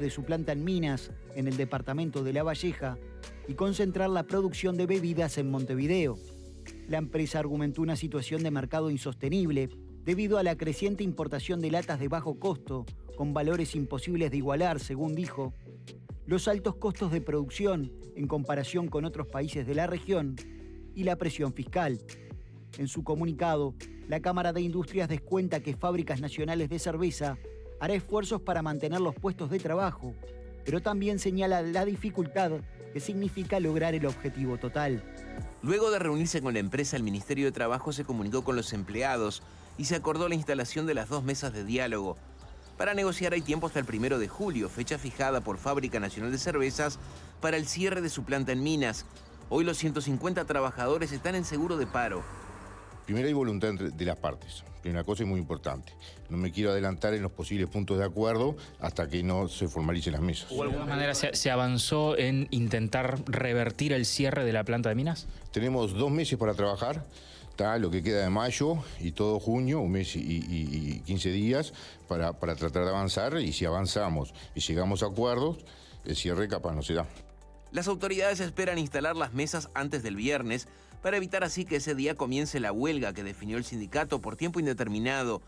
de su planta en Minas, en el departamento de La Valleja, y concentrar la producción de bebidas en Montevideo. La empresa argumentó una situación de mercado insostenible debido a la creciente importación de latas de bajo costo, con valores imposibles de igualar, según dijo, los altos costos de producción en comparación con otros países de la región y la presión fiscal. En su comunicado, la Cámara de Industrias descuenta que Fábricas Nacionales de Cerveza hará esfuerzos para mantener los puestos de trabajo, pero también señala la dificultad que significa lograr el objetivo total. Luego de reunirse con la empresa, el Ministerio de Trabajo se comunicó con los empleados y se acordó la instalación de las 2 mesas de diálogo. Para negociar hay tiempo hasta el 1 de julio, fecha fijada por Fábrica Nacional de Cervezas para el cierre de su planta en Minas. Hoy los 150 trabajadores están en seguro de paro. Primero hay voluntad de las partes. Primera cosa es muy importante. No me quiero adelantar en los posibles puntos de acuerdo hasta que no se formalicen las mesas. ¿O de alguna manera se avanzó en intentar revertir el cierre de la planta de Minas? Tenemos 2 meses para trabajar. Está lo que queda de mayo y todo junio, 1 mes y 15 días para tratar de avanzar, y si avanzamos y llegamos a acuerdos, el cierre capaz no se da. Las autoridades esperan instalar las mesas antes del viernes para evitar así que ese día comience la huelga que definió el sindicato por tiempo indeterminado.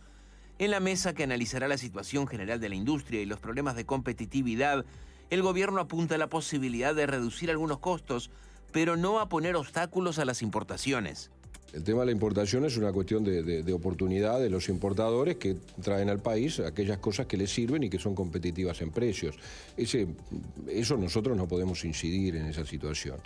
En la mesa que analizará la situación general de la industria y los problemas de competitividad, el gobierno apunta a la posibilidad de reducir algunos costos, pero no a poner obstáculos a las importaciones. El tema de la importación es una cuestión de oportunidad de los importadores que traen al país aquellas cosas que les sirven y que son competitivas en precios. Eso nosotros no podemos incidir en esa situación.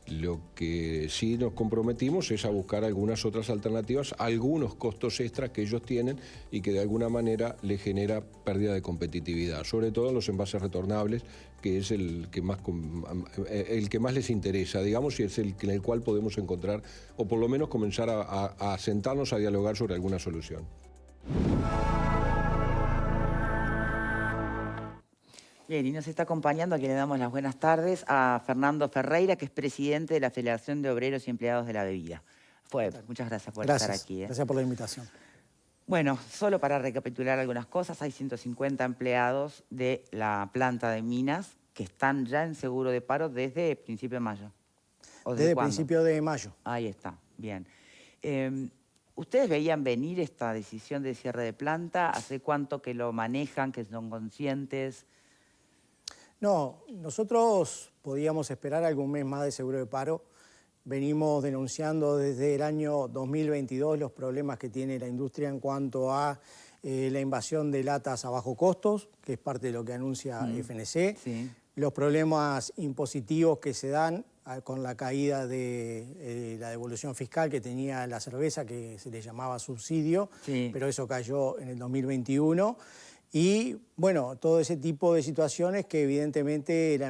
Lo que sí nos comprometimos es a buscar algunas otras alternativas, algunos costos extras que ellos tienen y que de alguna manera les genera pérdida de competitividad, sobre todo en los envases retornables, que es el que más les interesa, digamos, y es en el cual podemos encontrar, o por lo menos comenzar a sentarnos a dialogar sobre alguna solución. Bien, y nos está acompañando, a quien le damos las buenas tardes, a Fernando Ferreira, que es presidente de la Federación de Obreros y Empleados de la Bebida. Muchas gracias por estar aquí. Gracias por la invitación. Bueno, solo para recapitular algunas cosas, hay 150 empleados de la planta de Minas que están ya en seguro de paro desde principio de mayo. Desde principio de mayo. Ahí está, bien. ¿Ustedes veían venir esta decisión de cierre de planta? ¿Hace cuánto que lo manejan, que son conscientes? No, nosotros podíamos esperar algún mes más de seguro de paro. Venimos denunciando desde el año 2022 los problemas que tiene la industria en cuanto a la invasión de latas a bajo costos, que es parte de lo que anuncia FNC, Sí. Los problemas impositivos que se dan con la caída de la devolución fiscal que tenía la cerveza, que se le llamaba subsidio, Sí. pero eso cayó en el 2021. Y bueno, todo ese tipo de situaciones que evidentemente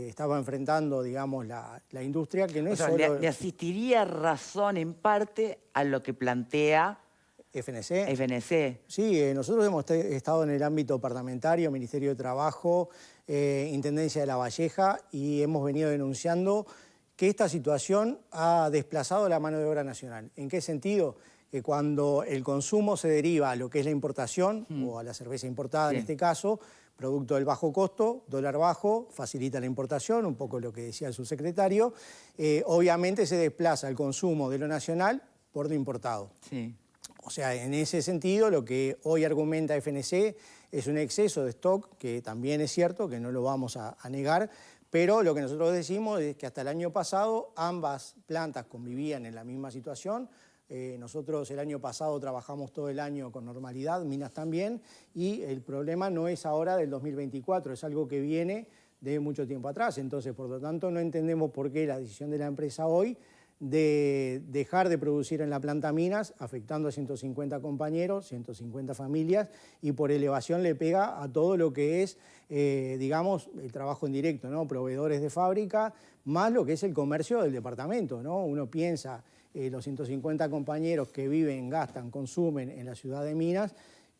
estaba enfrentando, digamos, la industria, que no es solo... ¿Le asistiría razón en parte a lo que plantea FNC? Sí, nosotros hemos estado en el ámbito parlamentario, Ministerio de Trabajo, Intendencia de La Valleja, y hemos venido denunciando que esta situación ha desplazado la mano de obra nacional. ¿En qué sentido? Que cuando el consumo se deriva a lo que es la importación, o a la cerveza importada en este caso, producto del bajo costo, dólar bajo, facilita la importación, un poco lo que decía el subsecretario, obviamente se desplaza el consumo de lo nacional por lo importado. Sí. O sea, en ese sentido, lo que hoy argumenta FNC es un exceso de stock, que también es cierto, que no lo vamos a negar, pero lo que nosotros decimos es que hasta el año pasado ambas plantas convivían en la misma situación. Nosotros el año pasado trabajamos todo el año con normalidad, Minas también, y el problema no es ahora del 2024, es algo que viene de mucho tiempo atrás. Entonces, por lo tanto, no entendemos por qué la decisión de la empresa hoy de dejar de producir en la planta Minas, afectando a 150 compañeros, 150 familias, y por elevación le pega a todo lo que es, digamos, el trabajo en directo, ¿no? Proveedores de fábrica, más lo que es el comercio del departamento, ¿no? Uno piensa los 150 compañeros que viven, gastan, consumen en la ciudad de Minas,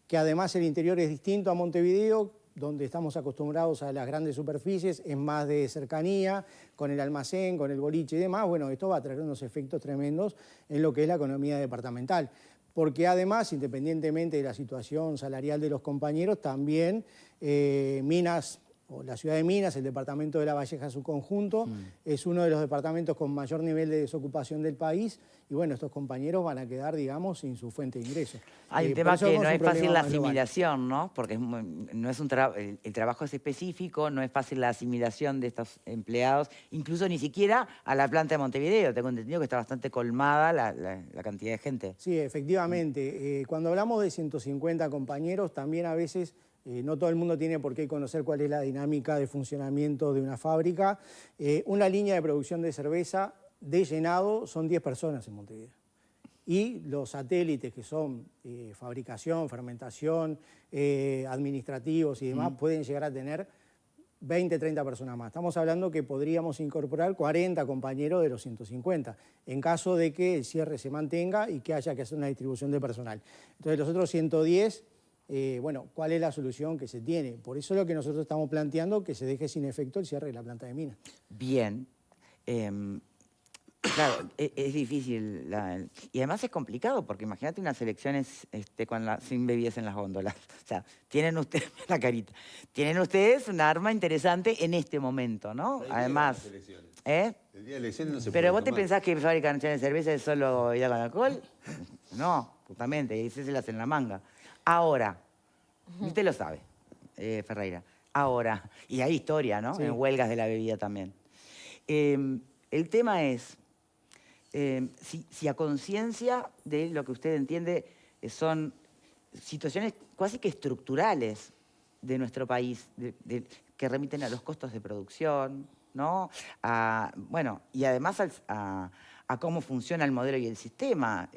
que además el interior es distinto a Montevideo, donde estamos acostumbrados a las grandes superficies, es más de cercanía, con el almacén, con el boliche y demás. Bueno, esto va a traer unos efectos tremendos en lo que es la economía departamental. Porque además, independientemente de la situación salarial de los compañeros, también Minas o la ciudad de Minas, el departamento de La Valleja en su conjunto, es uno de los departamentos con mayor nivel de desocupación del país y bueno, estos compañeros van a quedar, digamos, sin su fuente de ingreso. Hay un tema que no es fácil la asimilación, ¿no? Porque no es el trabajo es específico, no es fácil la asimilación de estos empleados, incluso ni siquiera a la planta de Montevideo. Tengo entendido que está bastante colmada la cantidad de gente. Sí, efectivamente. Cuando hablamos de 150 compañeros, también a veces no todo el mundo tiene por qué conocer cuál es la dinámica de funcionamiento de una fábrica. Una línea de producción de cerveza de llenado son 10 personas en Montevideo. Y los satélites que son fabricación, fermentación, administrativos y demás, pueden llegar a tener 20, 30 personas más. Estamos hablando que podríamos incorporar 40 compañeros de los 150, en caso de que el cierre se mantenga y que haya que hacer una distribución de personal. Entonces los otros 110... bueno, ¿cuál es la solución que se tiene? Por eso es lo que nosotros estamos planteando, que se deje sin efecto el cierre de la planta de Minas. Bien. Claro, es difícil. Y además es complicado, porque imagínate unas elecciones sin bebidas en las góndolas. O sea, tienen ustedes, la carita, tienen ustedes un arma interesante en este momento, ¿no? Además, el día de elecciones no se puede ¿pero vos te tomar. pensás que fabrican de cerveza es solo ir con alcohol? No, justamente, ese se las en la manga. Ahora, usted lo sabe, Ferreira, ahora, y hay historia, ¿no? Sí. En huelgas de la bebida también. El tema es, si a conciencia de lo que usted entiende son situaciones casi que estructurales de nuestro país, que remiten a los costos de producción, ¿no? Bueno, y además a cómo funciona el modelo y el sistema.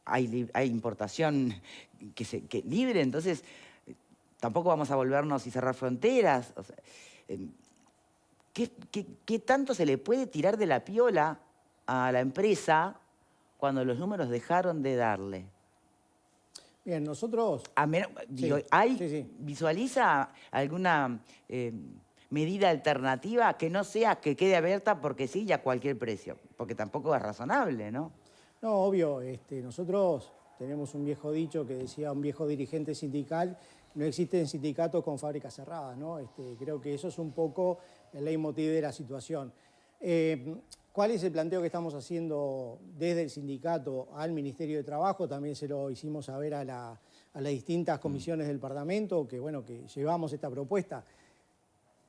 Hay importación que libre, entonces tampoco vamos a volvernos y cerrar fronteras. O sea, ¿qué tanto se le puede tirar de la piola a la empresa cuando los números dejaron de darle? Bien, nosotros... ¿Visualiza alguna medida alternativa que no sea que quede abierta porque sí y a cualquier precio? Porque tampoco es razonable, ¿no? No, obvio, nosotros tenemos un viejo dicho que decía un viejo dirigente sindical, no existen sindicatos con fábricas cerradas, ¿no? Creo que eso es un poco el leitmotiv de la situación. ¿Cuál es el planteo que estamos haciendo desde el sindicato al Ministerio de Trabajo? También se lo hicimos saber a las distintas comisiones del Parlamento, que bueno, que llevamos esta propuesta.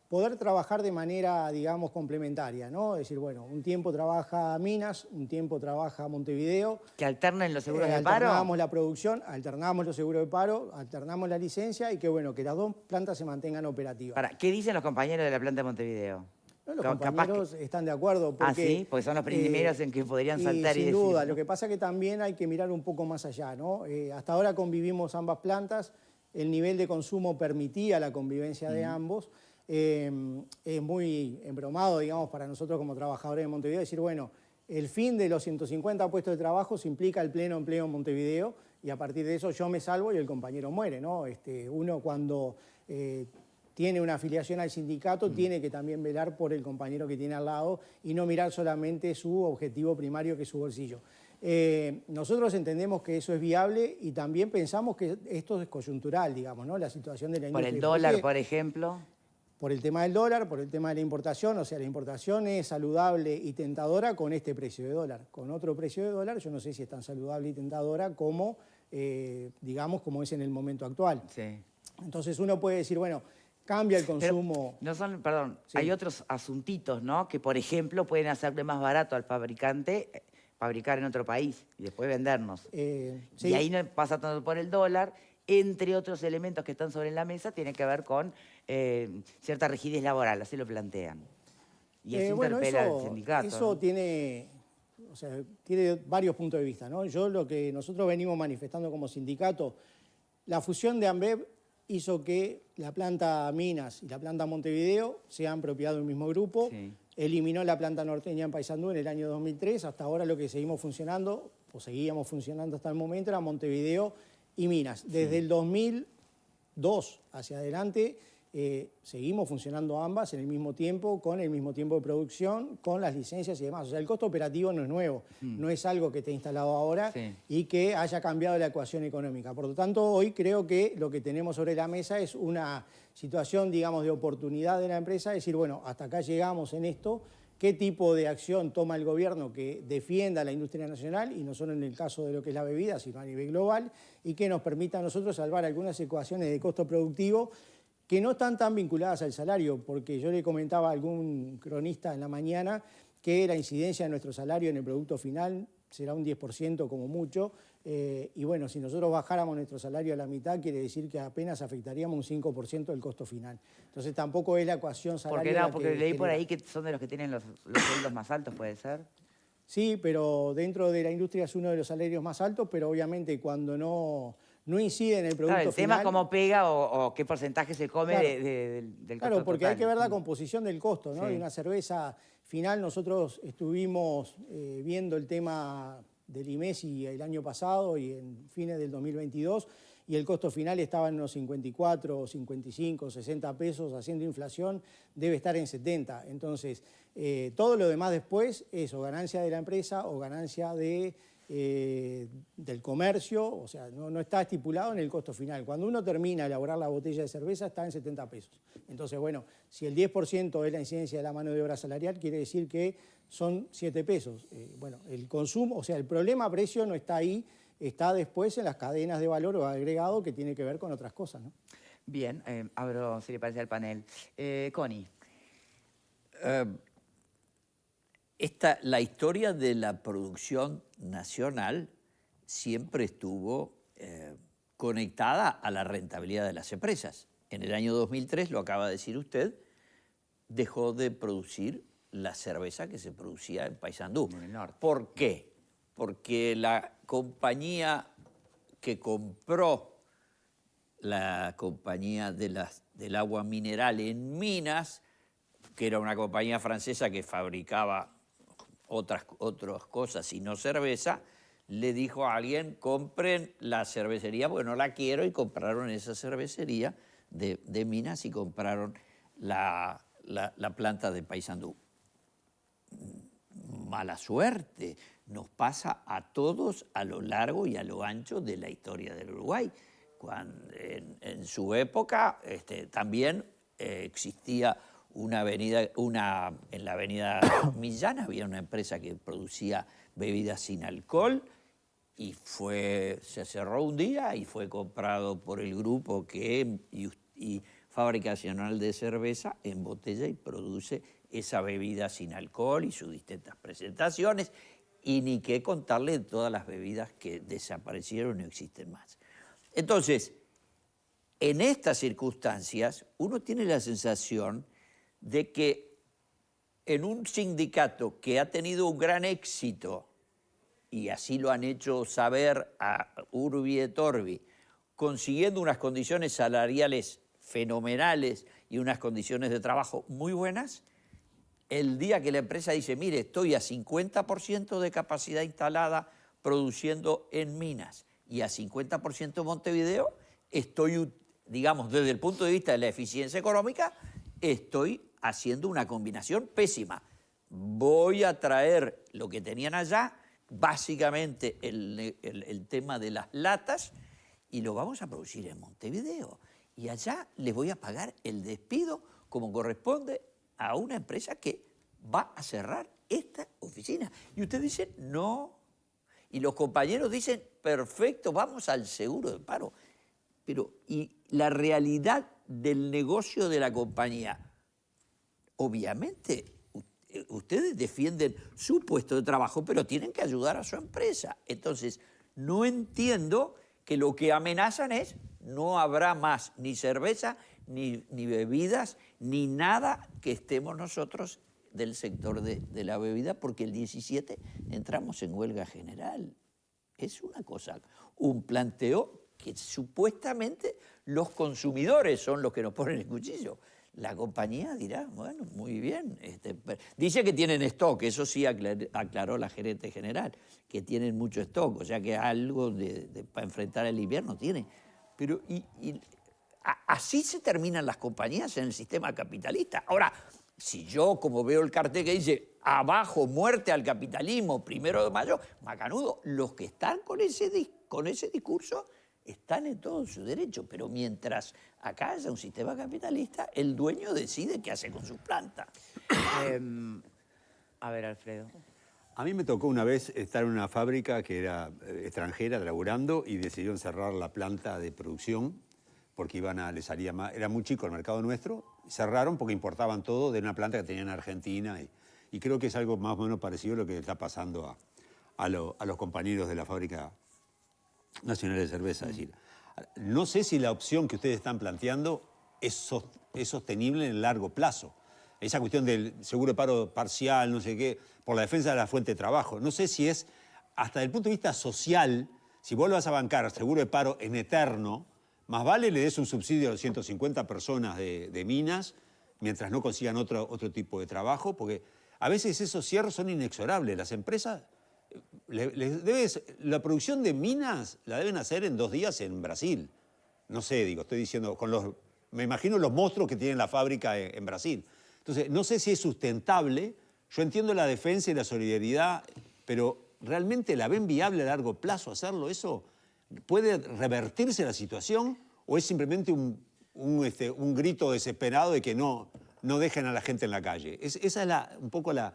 Poder trabajar de manera, digamos, complementaria, ¿no? Es decir, bueno, un tiempo trabaja Minas, un tiempo trabaja Montevideo. ¿Que alternen los seguros de paro? Alternamos la producción, alternamos los seguros de paro, alternamos la licencia y que, bueno, que las dos plantas se mantengan operativas. ¿Qué dicen los compañeros de la planta de Montevideo? No, los compañeros están de acuerdo. Porque, sí, porque son los primeros en que podrían saltar y sin decir... Sin duda, lo que pasa es que también hay que mirar un poco más allá, ¿no? Hasta ahora convivimos ambas plantas, el nivel de consumo permitía la convivencia de ambos. Es muy embromado, digamos, para nosotros como trabajadores de Montevideo, decir, bueno, el fin de los 150 puestos de trabajo se implica el pleno empleo en Montevideo y a partir de eso yo me salvo y el compañero muere, ¿no? Uno cuando tiene una afiliación al sindicato tiene que también velar por el compañero que tiene al lado y no mirar solamente su objetivo primario, que es su bolsillo. Nosotros entendemos que eso es viable y también pensamos que esto es coyuntural, digamos, ¿no? La situación de la industria. ¿Por el dólar, por ejemplo? Por el tema del dólar, por el tema de la importación, o sea, la importación es saludable y tentadora con este precio de dólar. Con otro precio de dólar, yo no sé si es tan saludable y tentadora como, digamos, como es en el momento actual. Sí. Entonces uno puede decir, bueno, cambia el consumo. Perdón, sí. Hay otros asuntitos, ¿no? Que, por ejemplo, pueden hacerle más barato al fabricante fabricar en otro país y después vendernos. Sí. Y ahí no pasa tanto por el dólar. Entre otros elementos que están sobre la mesa, tiene que ver con cierta rigidez laboral, así lo plantean. Y eso interpela al sindicato. Eso, ¿no? tiene varios puntos de vista, ¿no? Lo que nosotros venimos manifestando como sindicato, la fusión de Ambev hizo que la planta Minas y la planta Montevideo sean propiedad de un mismo grupo. Sí. Eliminó la planta norteña en Paysandú en el año 2003. Hasta ahora lo que seguimos funcionando, o seguíamos funcionando hasta el momento, era Montevideo y Minas. Desde el 2002 hacia adelante seguimos funcionando ambas en el mismo tiempo, con el mismo tiempo de producción, con las licencias y demás. O sea, el costo operativo no es nuevo, no es algo que esté instalado ahora y que haya cambiado la ecuación económica. Por lo tanto, hoy creo que lo que tenemos sobre la mesa es una situación, digamos, de oportunidad de la empresa, decir, bueno, hasta acá llegamos en esto, qué tipo de acción toma el gobierno que defienda la industria nacional, y no solo en el caso de lo que es la bebida, sino a nivel global, y que nos permita a nosotros salvar algunas ecuaciones de costo productivo que no están tan vinculadas al salario, porque yo le comentaba a algún cronista en la mañana que la incidencia de nuestro salario en el producto final será un 10% como mucho, y bueno, si nosotros bajáramos nuestro salario a la mitad, quiere decir que apenas afectaríamos un 5% del costo final. Entonces tampoco es la ecuación salarial. Porque leí por ahí que son de los que tienen los sueldos más altos, ¿puede ser? Sí, pero dentro de la industria es uno de los salarios más altos, pero obviamente cuando no incide en el producto final. El tema es cómo pega o qué porcentaje se come del costo. Claro, porque total. hay que ver la composición del costo, ¿no? Sí. De una cerveza final. Nosotros estuvimos viendo el tema del IMESI el año pasado y en fines del 2022, y el costo final estaba en unos 54, 55, 60 pesos, haciendo inflación, debe estar en 70. Entonces, todo lo demás después es o ganancia de la empresa o ganancia del comercio, o sea, no está estipulado en el costo final. Cuando uno termina de elaborar la botella de cerveza está en 70 pesos. Entonces, bueno, si el 10% es la incidencia de la mano de obra salarial, quiere decir que son 7 pesos. Bueno, el consumo, o sea, el problema precio no está ahí, está después en las cadenas de valor o agregado, que tiene que ver con otras cosas, ¿no? Bien, abro, si le parece, al panel. Connie. La historia de la producción nacional siempre estuvo conectada a la rentabilidad de las empresas. En el año 2003, lo acaba de decir usted, dejó de producir la cerveza que se producía en Paysandú. En el norte. ¿Por qué? Porque la compañía que compró la compañía del agua mineral en Minas, que era una compañía francesa que fabricaba otras cosas y no cerveza, le dijo a alguien, compren la cervecería, porque no la quiero, y compraron esa cervecería de Minas y compraron la planta de Paysandú. Mala suerte, nos pasa a todos a lo largo y a lo ancho de la historia del Uruguay. En su época también existía una avenida, en la avenida Millán había una empresa que producía bebidas sin alcohol y se cerró un día y fue comprado por el grupo y Fábrica Nacional de Cerveza en botella y produce esa bebida sin alcohol y sus distintas presentaciones, y ni qué contarle de todas las bebidas que desaparecieron y no existen más. Entonces, en estas circunstancias, uno tiene la sensación de que en un sindicato que ha tenido un gran éxito, y así lo han hecho saber a Urbi et Orbi, consiguiendo unas condiciones salariales fenomenales y unas condiciones de trabajo muy buenas, el día que la empresa dice, mire, estoy a 50% de capacidad instalada produciendo en Minas y a 50% en Montevideo, estoy, digamos, desde el punto de vista de la eficiencia económica, estoy haciendo una combinación pésima. Voy a traer lo que tenían allá, básicamente el tema de las latas, y lo vamos a producir en Montevideo. Y allá les voy a pagar el despido como corresponde a una empresa que va a cerrar esta oficina. Y usted dice, no. Y los compañeros dicen, perfecto, vamos al seguro de paro. Pero, ¿y la realidad del negocio de la compañía? Obviamente, ustedes defienden su puesto de trabajo, pero tienen que ayudar a su empresa. Entonces, no entiendo que lo que amenazan es no habrá más ni cerveza, ni bebidas, ni nada que estemos nosotros del sector de la bebida, porque el 17 entramos en huelga general. Es una cosa, un planteo que supuestamente los consumidores son los que nos ponen el cuchillo. La compañía dirá, bueno, muy bien. Dice que tienen stock, eso sí aclaró la gerente general, que tienen mucho stock, o sea que algo para enfrentar el invierno tiene. Pero Así se terminan las compañías en el sistema capitalista. Ahora, si yo, como veo el cartel que dice abajo, muerte al capitalismo, 1 de mayo, macanudo, los que están con ese discurso están en todo su derecho, pero mientras acá haya un sistema capitalista, el dueño decide qué hace con sus plantas. A ver, Alfredo. A mí me tocó una vez estar en una fábrica que era extranjera, laburando, y decidieron cerrar la planta de producción porque les salía más, era muy chico el mercado nuestro, cerraron porque importaban todo de una planta que tenían en Argentina, y creo que es algo más o menos parecido a lo que está pasando a los compañeros de la Fábrica Nacional de Cerveza. Es decir, no sé si la opción que ustedes están planteando es sostenible en el largo plazo. Esa cuestión del seguro de paro parcial, no sé qué, por la defensa de la fuente de trabajo. No sé si es, hasta desde el punto de vista social, si vos lo vas a bancar seguro de paro en eterno, más vale le des un subsidio a los 150 personas de minas mientras no consigan otro tipo de trabajo, porque a veces esos cierres son inexorables. Las empresas, la producción de minas la deben hacer en 2 días en Brasil. No sé, estoy diciendo, me imagino los monstruos que tiene la fábrica en Brasil. Entonces, no sé si es sustentable. Yo entiendo la defensa y la solidaridad, pero ¿realmente la ven viable a largo plazo hacerlo eso? ¿Puede revertirse la situación o es simplemente un grito desesperado de que no dejen a la gente en la calle? Esa es un poco la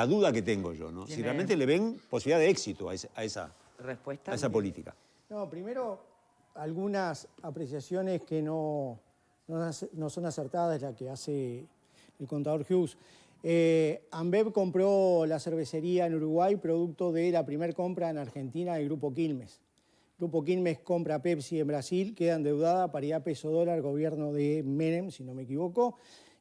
duda que tengo yo, ¿no? Si realmente le ven posibilidad de éxito a esa política. No, primero, algunas apreciaciones que no son acertadas, la que hace el contador Hughes. Ambev compró la cervecería en Uruguay producto de la primera compra en Argentina del Grupo Quilmes. Grupo Quilmes compra Pepsi en Brasil, queda endeudada, paridad peso-dólar, gobierno de Menem, si no me equivoco,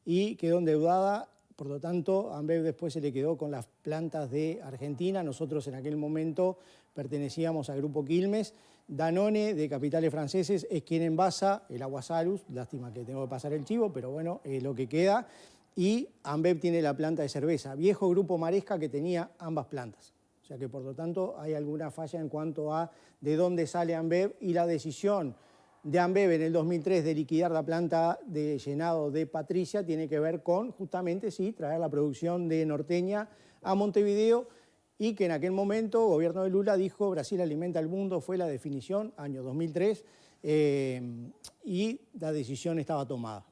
y quedó endeudada, por lo tanto, Ambev después se le quedó con las plantas de Argentina. Nosotros en aquel momento pertenecíamos al Grupo Quilmes. Danone, de capitales franceses, es quien envasa el agua Salus, lástima que tengo que pasar el chivo, pero bueno, es lo que queda. Y Ambev tiene la planta de cerveza, viejo Grupo Maresca que tenía ambas plantas. O sea que por lo tanto hay alguna falla en cuanto a de dónde sale Ambev, y la decisión de Ambev en el 2003 de liquidar la planta de llenado de Patricia tiene que ver con justamente sí, traer la producción de Norteña a Montevideo, y que en aquel momento el gobierno de Lula dijo Brasil alimenta al mundo, fue la definición, año 2003, y la decisión estaba tomada.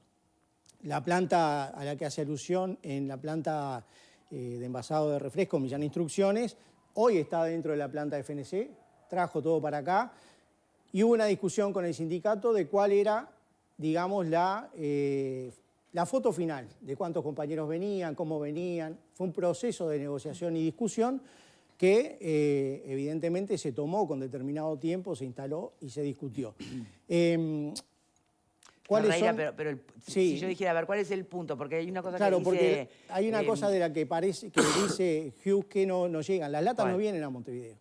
La planta a la que hace alusión, en la planta de envasado de refresco Millán Instrucciones, hoy está dentro de la planta de FNC, trajo todo para acá, y hubo una discusión con el sindicato de cuál era, digamos, la foto final, de cuántos compañeros venían, cómo venían. Fue un proceso de negociación y discusión que evidentemente se tomó con determinado tiempo, se instaló y se discutió. ¿Cuáles son? Pero si yo dijera, a ver, ¿cuál es el punto? Porque hay una cosa claro, que dice... porque hay una cosa de la que parece que dice Hughes que no llegan. Las latas no vienen a Montevideo.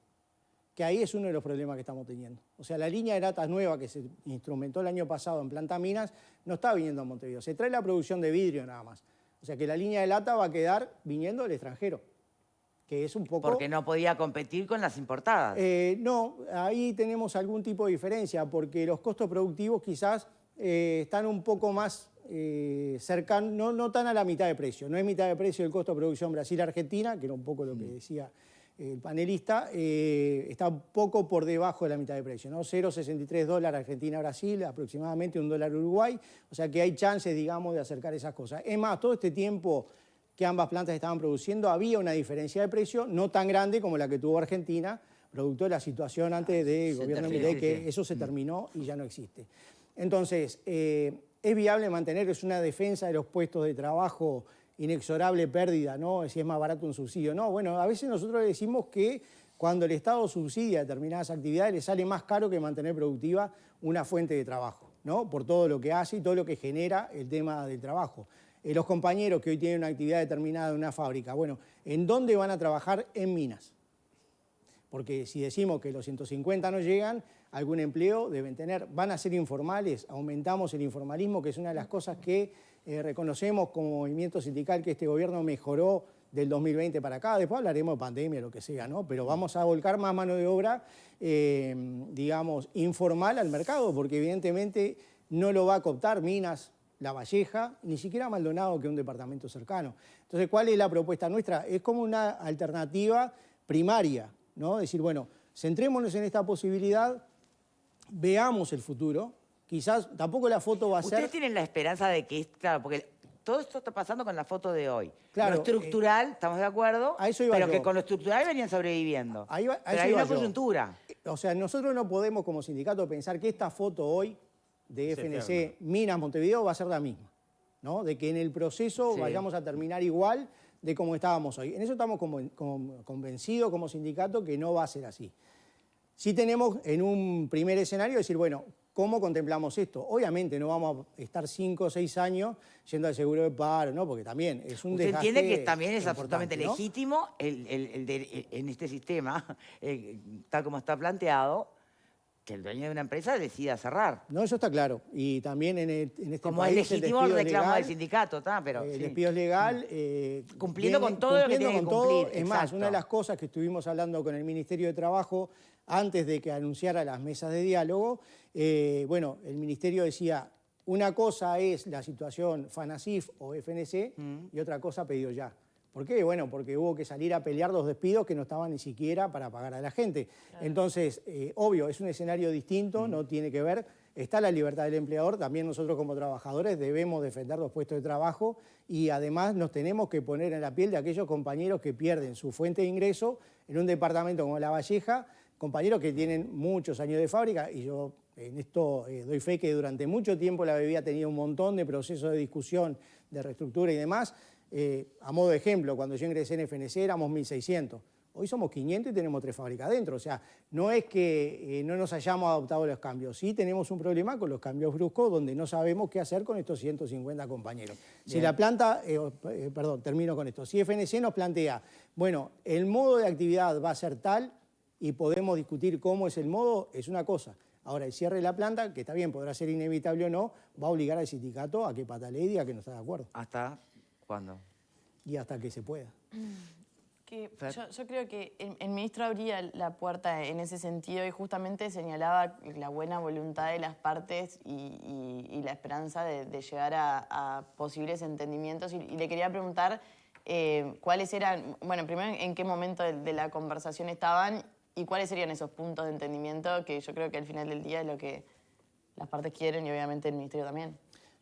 Que ahí es uno de los problemas que estamos teniendo. O sea, la línea de latas nueva que se instrumentó el año pasado en Planta Minas no está viniendo a Montevideo. Se trae la producción de vidrio nada más. O sea que la línea de lata va a quedar viniendo del extranjero. Que es un poco... Porque no podía competir con las importadas. No, ahí tenemos algún tipo de diferencia, porque los costos productivos quizás están un poco más cercanos, no tan a la mitad de precio. No es mitad de precio el costo de producción Brasil-Argentina, que era un poco lo que decía el panelista, está un poco por debajo de la mitad de precio, ¿no? $0,63 Argentina-Brasil, aproximadamente $1 Uruguay, o sea que hay chances, digamos, de acercar esas cosas. Es más, todo este tiempo que ambas plantas estaban produciendo, había una diferencia de precio no tan grande como la que tuvo Argentina, producto de la situación antes del gobierno de Milei, que eso se terminó y ya no existe. Entonces, es viable mantener, es una defensa de los puestos de trabajo, inexorable pérdida, ¿no? Si es más barato un subsidio. No, bueno, a veces nosotros decimos que cuando el Estado subsidia determinadas actividades le sale más caro que mantener productiva una fuente de trabajo, ¿no? Por todo lo que hace y todo lo que genera el tema del trabajo. Los compañeros que hoy tienen una actividad determinada en una fábrica, bueno, ¿en dónde van a trabajar? En minas. Porque si decimos que los 150 no llegan, algún empleo deben tener. Van a ser informales, aumentamos el informalismo, que es una de las cosas que reconocemos como movimiento sindical que este gobierno mejoró del 2020 para acá. Después hablaremos de pandemia, lo que sea, ¿no? Pero vamos a volcar más mano de obra, digamos, informal al mercado, porque evidentemente no lo va a cooptar Minas, La Valleja, ni siquiera Maldonado, que es un departamento cercano. Entonces, ¿cuál es la propuesta nuestra? Es como una alternativa primaria, ¿no? Decir, bueno, centrémonos en esta posibilidad, veamos el futuro. Quizás tampoco la foto va a ser... Ustedes tienen la esperanza de que, claro, porque todo esto está pasando con la foto de hoy. Claro, lo estructural, estamos de acuerdo, a eso iba pero yo. que con lo estructural venían sobreviviendo. Pero hay una coyuntura. O sea, nosotros no podemos como sindicato pensar que esta foto hoy de FNC Minas Montevideo va a ser la misma, ¿no? De que en el proceso vayamos a terminar igual de como estábamos hoy. En eso estamos convencidos como sindicato que no va a ser así. Sí tenemos en un primer escenario decir, bueno, ¿cómo contemplamos esto? Obviamente no vamos a estar 5 o 6 años yendo al seguro de paro, ¿no? Porque también es un desgaste. ¿Usted entiende que también es absolutamente ¿no? legítimo en este sistema, tal como está planteado, que el dueño de una empresa decida cerrar? No, eso está claro. Y también en este como país es legítimo el reclamo legal, del sindicato, pero el despido es legal. Cumpliendo con todo lo que tiene que cumplir. Es más, una de las cosas que estuvimos hablando con el Ministerio de Trabajo antes de que anunciara las mesas de diálogo, bueno, el Ministerio decía, una cosa es la situación FANACIF o FNC y otra cosa pedido ya. ¿Por qué? Bueno, porque hubo que salir a pelear los despidos que no estaban ni siquiera para pagar a la gente. Claro. Entonces, obvio, es un escenario distinto, no tiene que ver. Está la libertad del empleador, también nosotros como trabajadores debemos defender los puestos de trabajo y además nos tenemos que poner en la piel de aquellos compañeros que pierden su fuente de ingreso en un departamento como La Valleja, compañeros que tienen muchos años de fábrica y yo en esto doy fe que durante mucho tiempo la bebida ha tenido un montón de procesos de discusión, de reestructura y demás. A modo de ejemplo, cuando yo ingresé en FNC éramos 1.600. Hoy somos 500 y tenemos 3 fábricas adentro. O sea, no es que no nos hayamos adoptado los cambios. Sí tenemos un problema con los cambios bruscos donde no sabemos qué hacer con estos 150 compañeros. Bien. Si la planta, termino con esto. Si FNC nos plantea, bueno, el modo de actividad va a ser tal y podemos discutir cómo es el modo, es una cosa. Ahora, el cierre de la planta, que está bien, podrá ser inevitable o no, va a obligar al sindicato a que patalee y diga que no está de acuerdo. ¿Hasta cuándo? Y hasta que se pueda. Yo creo que el ministro abría la puerta en ese sentido y justamente señalaba la buena voluntad de las partes y la esperanza de llegar a posibles entendimientos. Y le quería preguntar cuáles eran, bueno, primero en qué momento de la conversación estaban y cuáles serían esos puntos de entendimiento que yo creo que al final del día es lo que las partes quieren y obviamente el ministerio también.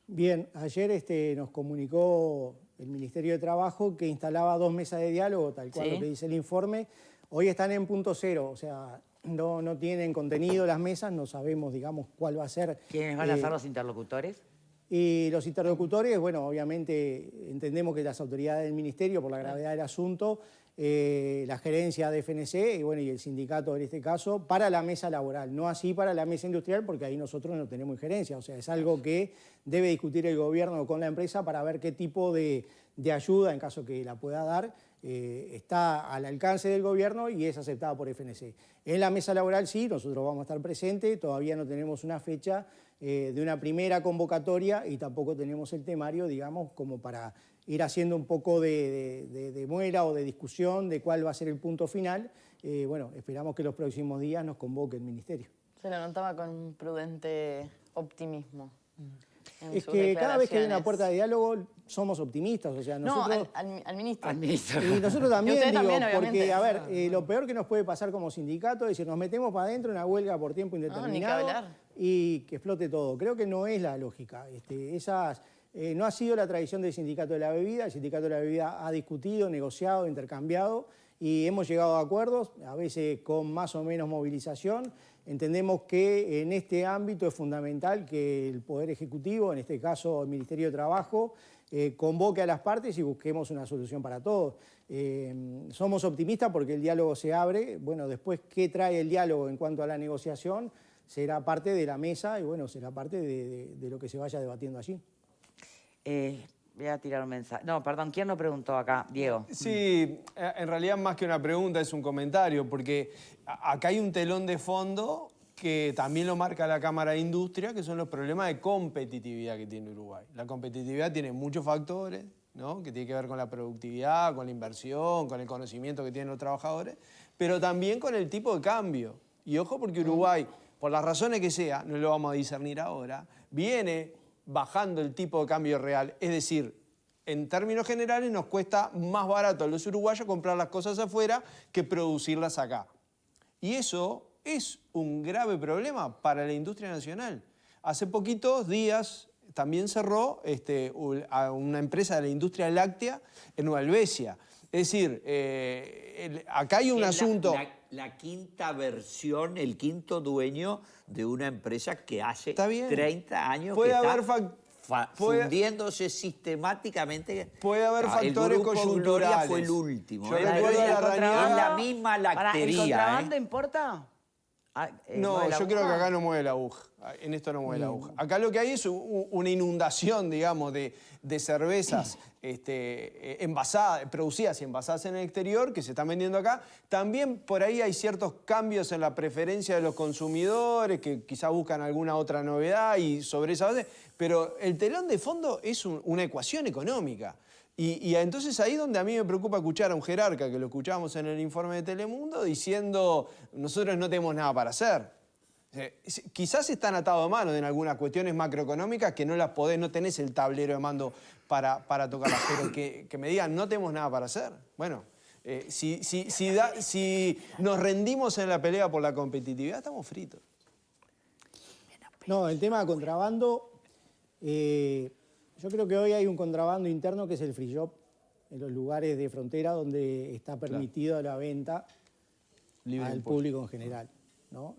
Bien, ayer nos comunicó el Ministerio de Trabajo que instalaba 2 mesas de diálogo, tal cual lo que dice el informe. Hoy están en punto cero, o sea, no tienen contenido las mesas, no sabemos, digamos, cuál va a ser. ¿Quiénes van a ser los interlocutores? Y los interlocutores, bueno, obviamente entendemos que las autoridades del Ministerio, por la gravedad del asunto, la gerencia de FNC y, bueno, y el sindicato en este caso, para la mesa laboral, no así para la mesa industrial, porque ahí nosotros no tenemos injerencia. O sea, es algo que debe discutir el gobierno con la empresa para ver qué tipo de ayuda, en caso que la pueda dar, está al alcance del gobierno y es aceptada por FNC. En la mesa laboral sí, nosotros vamos a estar presentes, todavía no tenemos una fecha de una primera convocatoria y tampoco tenemos el temario, digamos, como para ir haciendo un poco de muela o de discusión de cuál va a ser el punto final. Bueno, esperamos que los próximos días nos convoque el Ministerio. Se lo notaba con un prudente optimismo. Es que cada vez que hay una puerta de diálogo somos optimistas, o sea, nosotros... No, al ministro. Al ministro. Y nosotros también, y también, porque, a ver, lo peor que nos puede pasar como sindicato es decir, nos metemos para adentro en una huelga por tiempo indeterminado y que explote todo. Creo que no es la lógica. No ha sido la tradición del Sindicato de la Bebida. El Sindicato de la Bebida ha discutido, negociado, intercambiado y hemos llegado a acuerdos, a veces con más o menos movilización. Entendemos que en este ámbito es fundamental que el Poder Ejecutivo, en este caso el Ministerio de Trabajo, convoque a las partes y busquemos una solución para todos. Somos optimistas porque el diálogo se abre. Bueno, después, ¿qué trae el diálogo en cuanto a la negociación? Será parte de la mesa y, bueno, será parte de lo que se vaya debatiendo allí. Voy a tirar un mensaje. No, perdón, ¿quién nos preguntó acá? Diego. Sí, en realidad más que una pregunta es un comentario, porque acá hay un telón de fondo que también lo marca la Cámara de Industria, que son los problemas de competitividad que tiene Uruguay. La competitividad tiene muchos factores, ¿no? Que tiene que ver con la productividad, con la inversión, con el conocimiento que tienen los trabajadores, pero también con el tipo de cambio. Y ojo porque Uruguay, por las razones que sea, no lo vamos a discernir ahora, viene bajando el tipo de cambio real. Es decir, en términos generales nos cuesta más barato a los uruguayos comprar las cosas afuera que producirlas acá. Y eso es un grave problema para la industria nacional. Hace poquitos días también cerró a una empresa de la industria láctea en Nueva Helvecia. Es decir, acá hay un asunto... La quinta versión, el quinto dueño de una empresa que hace 30 años puede que haber está fundiéndose sistemáticamente. Puede haber factores coyunturales. Gloria fue el último. Yo recuerdo la misma lactería. ¿El contrabando importa? No, yo creo que acá no mueve la aguja. En esto no mueve la aguja. Acá lo que hay es una inundación, digamos, de cervezas producidas y envasadas en el exterior que se están vendiendo acá. También por ahí hay ciertos cambios en la preferencia de los consumidores que quizás buscan alguna otra novedad y sobre esa base. Pero el telón de fondo es una ecuación económica. Y entonces ahí donde a mí me preocupa escuchar a un jerarca, que lo escuchamos en el informe de Telemundo, diciendo nosotros no tenemos nada para hacer. Quizás están atados de mano en algunas cuestiones macroeconómicas que no las podés, no tenés el tablero de mando para tocarlas, pero que me digan no tenemos nada para hacer. Bueno, si nos rendimos en la pelea por la competitividad, estamos fritos. No, el tema de contrabando... yo creo que hoy hay un contrabando interno que es el free shop, en los lugares de frontera donde está permitido la venta al público en general, ¿no?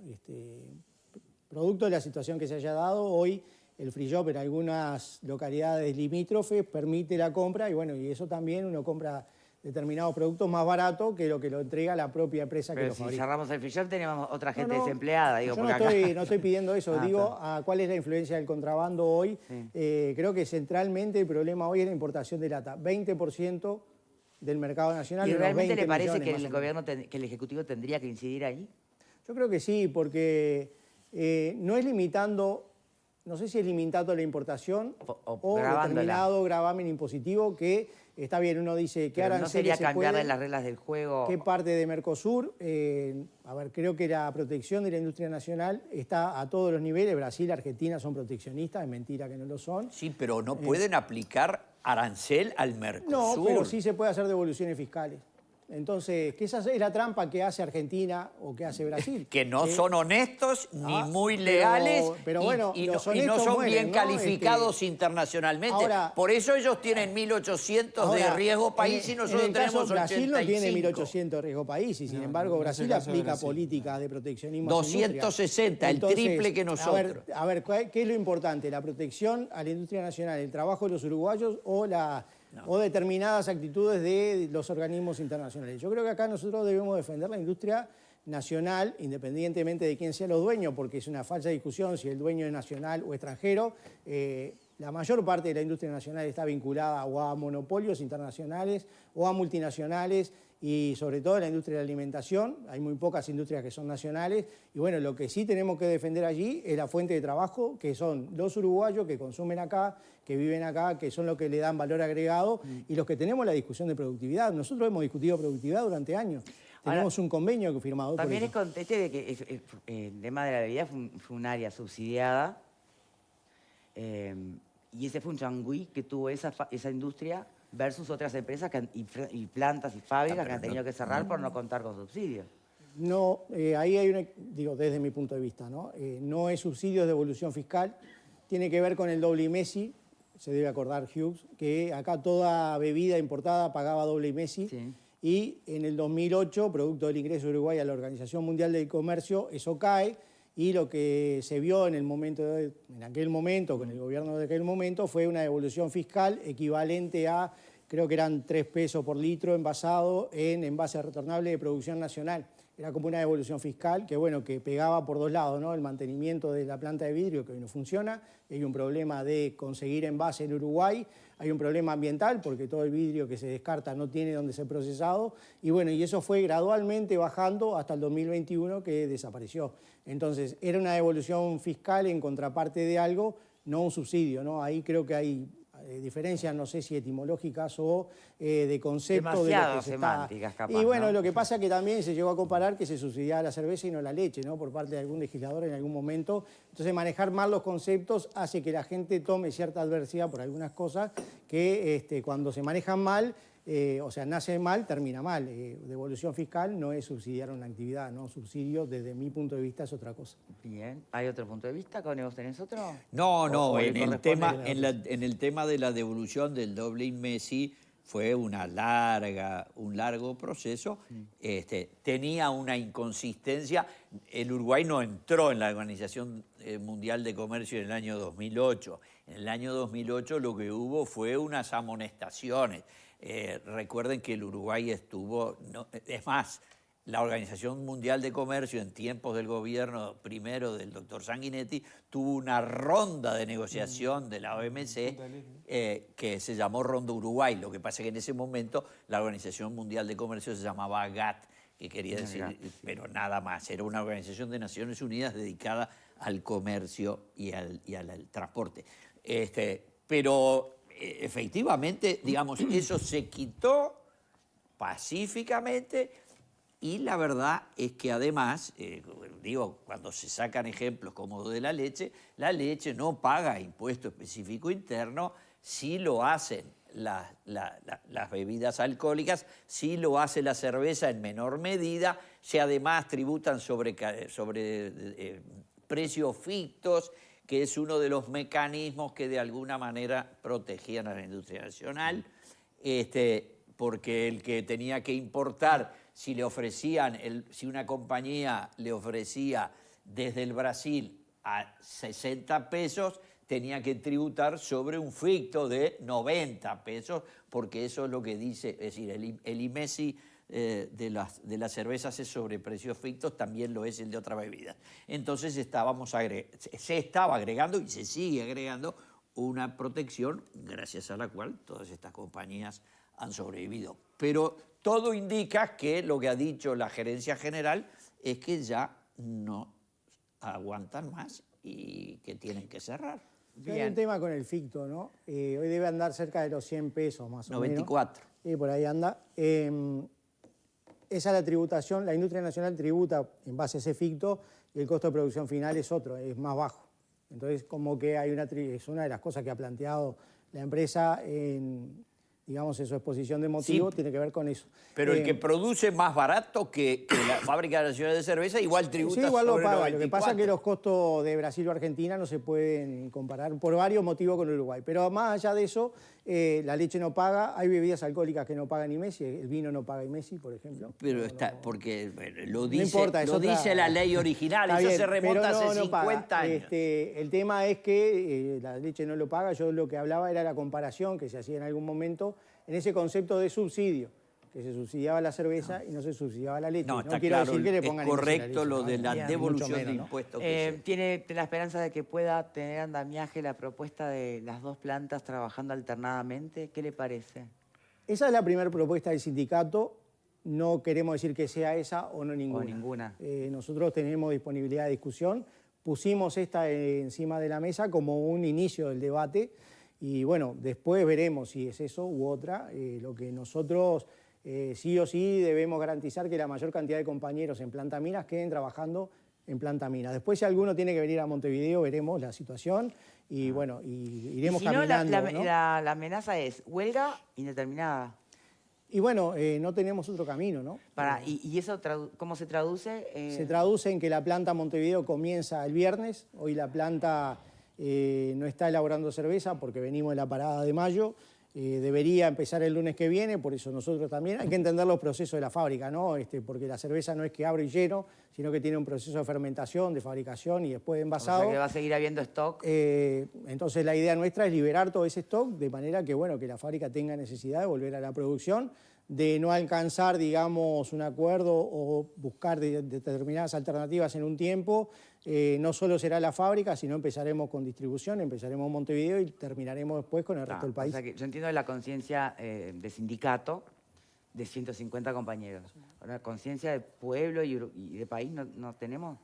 Producto de la situación que se haya dado, hoy el free shop en algunas localidades limítrofes permite la compra y bueno, y eso también uno compra determinados productos más baratos que lo entrega la propia empresa que lo fabrica. Pero si cerramos el free shop tenemos otra gente desempleada. Digo, yo no estoy pidiendo eso, digo cuál es la influencia del contrabando hoy. Sí. Creo que centralmente el problema hoy es la importación de lata, 20% del mercado nacional. ¿Y realmente le parece que el gobierno, que el Ejecutivo tendría que incidir ahí? Yo creo que sí, porque no es limitando, no sé si es limitando la importación o determinado gravamen impositivo que... Está bien, uno dice que aranceles ¿no sería cambiarle las reglas del juego? ¿Qué parte de Mercosur? A ver, creo que la protección de la industria nacional está a todos los niveles. Brasil, Argentina son proteccionistas, es mentira que no lo son. Sí, pero no pueden aplicar arancel al Mercosur. No, pero sí se puede hacer devoluciones fiscales. Entonces, que esa es la trampa que hace Argentina o que hace Brasil. Que no son honestos ni muy leales pero bueno, y no son bien calificados internacionalmente. Ahora, por eso ellos tienen 1.800 de riesgo país y nosotros tenemos 85. Brasil no tiene 1.800 de riesgo país y sin embargo Brasil aplica políticas de proteccionismo. 260, el triple que nosotros. A ver, ¿qué es lo importante? ¿La protección a la industria nacional, el trabajo de los uruguayos o determinadas actitudes de los organismos internacionales? Yo creo que acá nosotros debemos defender la industria nacional, independientemente de quién sea los dueños, porque es una falsa discusión si el dueño es nacional o extranjero. La mayor parte de la industria nacional está vinculada o a monopolios internacionales o a multinacionales y sobre todo en la industria de la alimentación. Hay muy pocas industrias que son nacionales y bueno, lo que sí tenemos que defender allí es la fuente de trabajo, que son los uruguayos que consumen acá, que viven acá, que son los que le dan valor agregado y los que tenemos la discusión de productividad. Nosotros hemos discutido productividad durante años. Tenemos un convenio que firmado. También es conteste de que el tema de la bebida fue un área subsidiada y ese fue un changüí que tuvo esa industria versus otras empresas y plantas y fábricas que han tenido que cerrar por no contar con subsidios. No, ahí hay digo, desde mi punto de vista, ¿no? No es subsidio, es devolución fiscal. Tiene que ver con el doble IMESI, se debe acordar Hughes, que acá toda bebida importada pagaba doble IMESI. Sí. Y en el 2008, producto del ingreso de Uruguay a la Organización Mundial del Comercio, eso cae. Y lo que se vio en aquel momento, con el gobierno de aquel momento, fue una devolución fiscal equivalente a, creo que eran 3 pesos por litro envasado en envase retornable de producción nacional. Era como una devolución fiscal que, bueno, que pegaba por dos lados, ¿no? El mantenimiento de la planta de vidrio que hoy no funciona, hay un problema de conseguir envase en Uruguay, hay un problema ambiental porque todo el vidrio que se descarta no tiene dónde ser procesado y bueno, y eso fue gradualmente bajando hasta el 2021 que desapareció. Entonces, era una devolución fiscal en contraparte de algo, no un subsidio, ¿no? Ahí creo que hay diferencias, no sé si etimológicas o de concepto. Demasiado de lo que semánticas, capaz, Y bueno, ¿no? lo que pasa es que también se llegó a comparar que se subsidiaba la cerveza y no la leche, ¿no? Por parte de algún legislador en algún momento. Entonces, manejar mal los conceptos hace que la gente tome cierta adversidad por algunas cosas que cuando se manejan mal, o sea, nace mal, termina mal. Devolución fiscal no es subsidiar una actividad, ¿no? Subsidio, desde mi punto de vista, es otra cosa. Bien. ¿Hay otro punto de vista? ¿Con vos tenés otro? No, le en el corresponde? en el tema de la devolución del doble INMESI fue un largo proceso. Tenía una inconsistencia. El Uruguay no entró en la Organización Mundial de Comercio en el año 2008. En el año 2008 lo que hubo fue unas amonestaciones. Recuerden que el Uruguay estuvo, es más, la Organización Mundial de Comercio en tiempos del gobierno primero del doctor Sanguinetti tuvo una ronda de negociación de la OMC que se llamó Ronda Uruguay. Lo que pasa es que en ese momento la Organización Mundial de Comercio se llamaba GATT, que quería decir, pero nada más, era una organización de Naciones Unidas dedicada al comercio y al transporte. Pero efectivamente, digamos, eso se quitó pacíficamente y la verdad es que además, cuando se sacan ejemplos como de la leche no paga impuesto específico interno, sí lo hacen las bebidas alcohólicas, sí lo hace la cerveza en menor medida, si además tributan sobre precios fictos, que es uno de los mecanismos que de alguna manera protegían a la industria nacional, porque el que tenía que importar, si una compañía le ofrecía desde el Brasil a 60 pesos, tenía que tributar sobre un ficto de 90 pesos, porque eso es lo que dice, es decir, el INMESI de las cervezas es sobre precios fictos, también lo es el de otras bebidas. Entonces se estaba agregando y se sigue agregando una protección gracias a la cual todas estas compañías han sobrevivido. Pero todo indica que lo que ha dicho la gerencia general es que ya no aguantan más y que tienen que cerrar. Hay un tema con el ficto, ¿no? Hoy debe andar cerca de los 100 pesos más o menos. 94. Por ahí anda. Esa es la tributación, la industria nacional tributa en base a ese ficto y el costo de producción final es otro, es más bajo. Entonces, como que es una de las cosas que ha planteado la empresa en su exposición de motivos, tiene que ver con eso. Pero el que produce más barato que la Fábrica Nacional de Cerveza igual tributa. Sí, igual sobre lo paga. 94. Lo que pasa es que los costos de Brasil o Argentina no se pueden comparar por varios motivos con Uruguay. Pero más allá de eso, la leche no paga, hay bebidas alcohólicas que no pagan INMESI, el vino no paga INMESI, por ejemplo. Pero porque lo dice, no importa, dice la ley original, eso se remonta hace 50 años. El tema es que la leche no lo paga. Yo lo que hablaba era la comparación que se hacía en algún momento en ese concepto de subsidio, que se subsidiaba la cerveza y no se subsidiaba la leche. No, está quiero claro, decir que le pongan es correcto la leche, lo de la Bien, devolución mucho menos, de ¿no? impuestos. ¿Tiene la esperanza de que pueda tener andamiaje la propuesta de las dos plantas trabajando alternadamente? ¿Qué le parece? Esa es la primera propuesta del sindicato. No queremos decir que sea esa o no ninguna. O ninguna. Nosotros tenemos disponibilidad de discusión. Pusimos esta encima de la mesa como un inicio del debate. Y bueno, después veremos si es eso u otra. Lo que nosotros sí o sí debemos garantizar que la mayor cantidad de compañeros en Planta Minas queden trabajando en Planta Minas. Después, si alguno tiene que venir a Montevideo, veremos la situación y bueno, iremos caminando. La amenaza es huelga indeterminada. Y bueno, no tenemos otro camino, ¿no? ¿Y eso cómo se traduce? Se traduce en que la planta Montevideo comienza el viernes. Hoy la planta no está elaborando cerveza porque venimos de la parada de mayo. Debería empezar el lunes que viene, por eso nosotros también. Hay que entender los procesos de la fábrica, ¿no? Porque la cerveza no es que abro y lleno, sino que tiene un proceso de fermentación, de fabricación y después de envasado. O sea que va a seguir habiendo stock. Entonces la idea nuestra es liberar todo ese stock de manera que, bueno, que la fábrica tenga necesidad de volver a la producción, de no alcanzar, digamos, un acuerdo o buscar determinadas alternativas en un tiempo. No solo será la fábrica, sino empezaremos con distribución, empezaremos en Montevideo y terminaremos después con el resto del país. O sea que yo entiendo la conciencia de sindicato de 150 compañeros. ¿La conciencia de pueblo y de país no tenemos?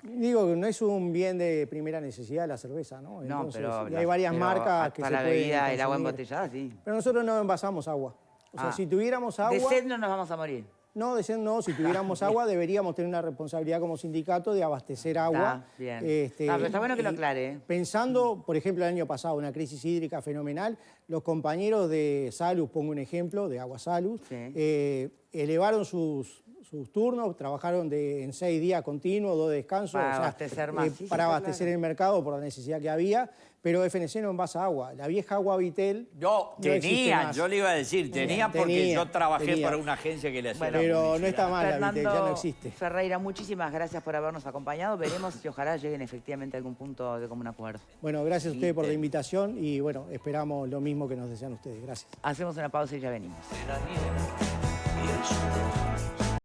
Digo que no es un bien de primera necesidad la cerveza, ¿no? Entonces, no, pero hay varias marcas que para se la pueden bebida, el agua consumir. embotellada, sí. Pero nosotros no envasamos agua. O sea, si tuviéramos agua... De sed no nos vamos a morir. No, de sed no. Si tuviéramos agua, deberíamos tener una responsabilidad como sindicato de abastecer agua. Bien. Pero está bueno que lo aclare. Pensando, por ejemplo, el año pasado, una crisis hídrica fenomenal, los compañeros de Salus, pongo un ejemplo, de Agua Salus, elevaron sus turnos, trabajaron en 6 días continuos, 2 descansos. Para abastecer más. Para abastecer el mercado por la necesidad que había, pero FNC no envasa agua. La vieja agua Vitel yo le iba a decir, porque yo trabajé para una agencia que le hacía pero no está mal la Vitel, ya no existe. Ferreira, muchísimas gracias por habernos acompañado. Veremos si ojalá lleguen efectivamente a algún punto de común acuerdo. Bueno, gracias a ustedes por la invitación y bueno, esperamos lo mismo que nos desean ustedes. Gracias. Hacemos una pausa y ya venimos.